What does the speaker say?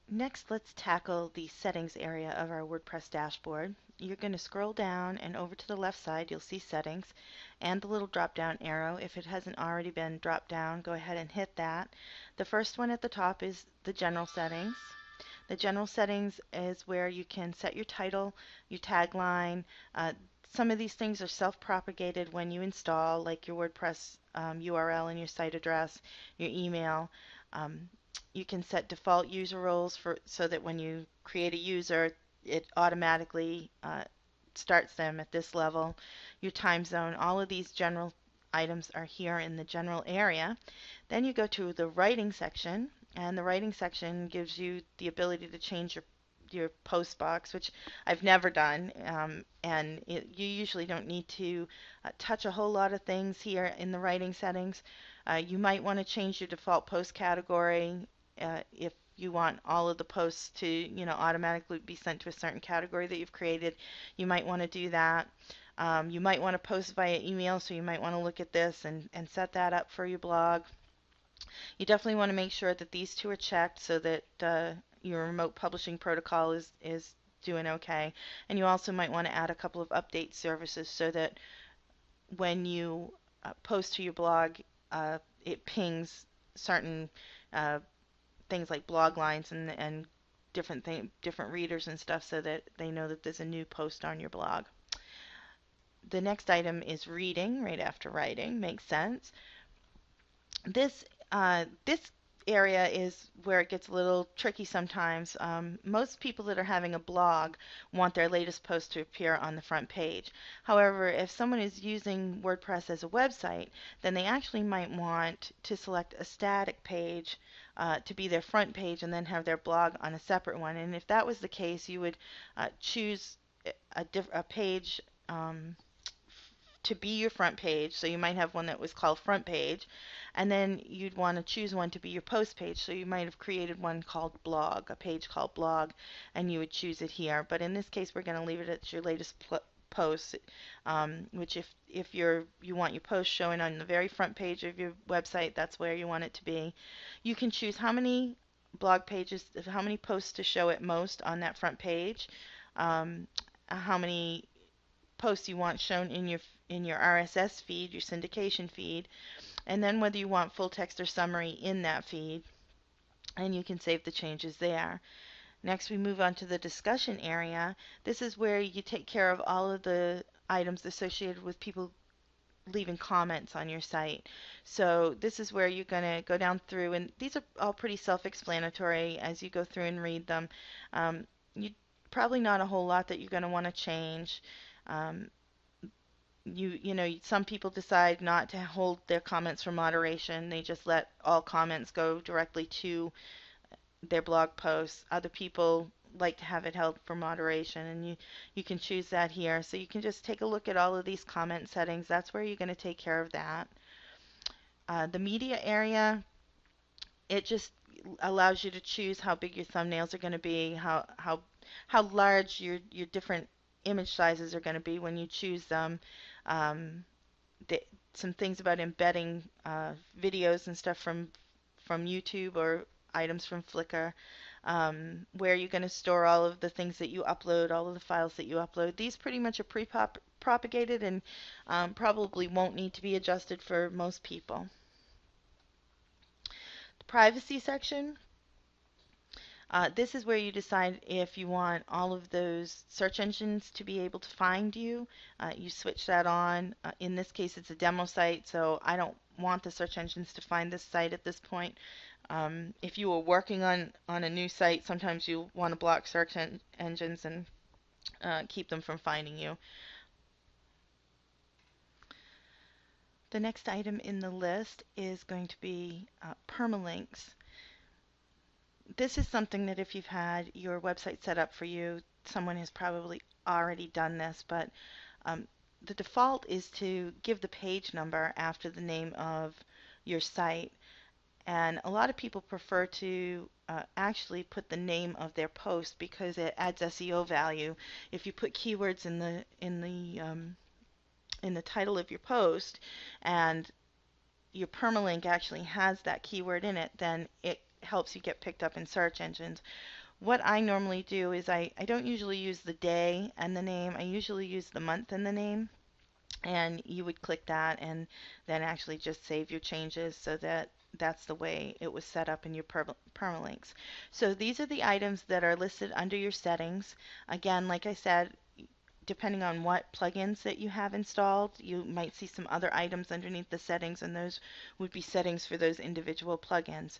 Next, let's tackle the settings area of our WordPress dashboard. You're going to scroll down and over to the left side, you'll see settings and the little drop down arrow. If it hasn't already been dropped down, go ahead and hit that. The first one at the top is the general settings. The general settings is where you can set your title, your tagline. Some of these things are self-propagated when you install, like your WordPress URL and your site address, your email. Um, you can set default user roles for so that when you create a user, it automatically starts them at this level. Your time zone, all of these general items are here in the general area. Then you go to the writing section, and the writing section gives you the ability to change your post box, which I've never done, and you usually don't need to touch a whole lot of things here in the writing settings. You might want to change your default post category if you want all of the posts to, automatically be sent to a certain category that you've created. You might want to do that. You might want to post via email, so you might want to look at this and set that up for your blog. You definitely want to make sure that these two are checked so that your remote publishing protocol is doing okay. And you also might want to add a couple of update services so that when you post to your blog, it pings certain uh, things like blog lines and different readers and stuff so that they know that there's a new post on your blog. The next item is reading right after writing. Makes sense. This area is where it gets a little tricky sometimes. Most people that are having a blog want their latest post to appear on the front page. However, if someone is using WordPress as a website, then they actually might want to select a static page to be their front page and then have their blog on a separate one. And if that was the case, you would choose a page to be your front page. So you might have one that was called front page, and then you'd want to choose one to be your post page. So you might have created one called blog, a page called blog, and you would choose it here. But in this case, we're going to leave it at your latest post, which if you want your post showing on the very front page of your website, that's where you want it to be. You can choose how many blog pages, how many posts to show at most on that front page, how many posts you want shown in your RSS feed, your syndication feed, and then whether you want full text or summary in that feed, and you can save the changes there. Next, we move on to the discussion area. This is where you take care of all of the items associated with people leaving comments on your site. So this is where you're going to go down through, and these are all pretty self-explanatory as you go through and read them. You probably not a whole lot that you're going to want to change. Um, some people decide not to hold their comments for moderation. They just let all comments go directly to their blog posts. Other people like to have it held for moderation, and you can choose that here. So you can just take a look at all of these comment settings. That's where you're going to take care of that. The media area, it just allows you to choose how big your thumbnails are going to be, how large your different image sizes are going to be when you choose them. Um, the, some things about embedding videos and stuff from YouTube or items from Flickr, where you're going to store all of the things that you upload, all of the files that you upload. These pretty much are pre-propagated and probably won't need to be adjusted for most people. The privacy section. This is where you decide if you want all of those search engines to be able to find you. You switch that on. In this case, it's a demo site, so I don't want the search engines to find this site at this point. If you were working on a new site, sometimes you want to block search engines and keep them from finding you. The next item in the list is going to be permalinks. This is something that if you've had your website set up for you, someone has probably already done this, but the default is to give the page number after the name of your site. And a lot of people prefer to actually put the name of their post because it adds SEO value. If you put keywords in the title of your post and your permalink actually has that keyword in it, then it helps you get picked up in search engines. What I normally do is I don't usually use the day and the name. I usually use the month and the name. And you would click that and then actually just save your changes so that that's the way it was set up in your permalinks. So these are the items that are listed under your settings. Again, like I said, depending on what plugins that you have installed, you might see some other items underneath the settings, and those would be settings for those individual plugins.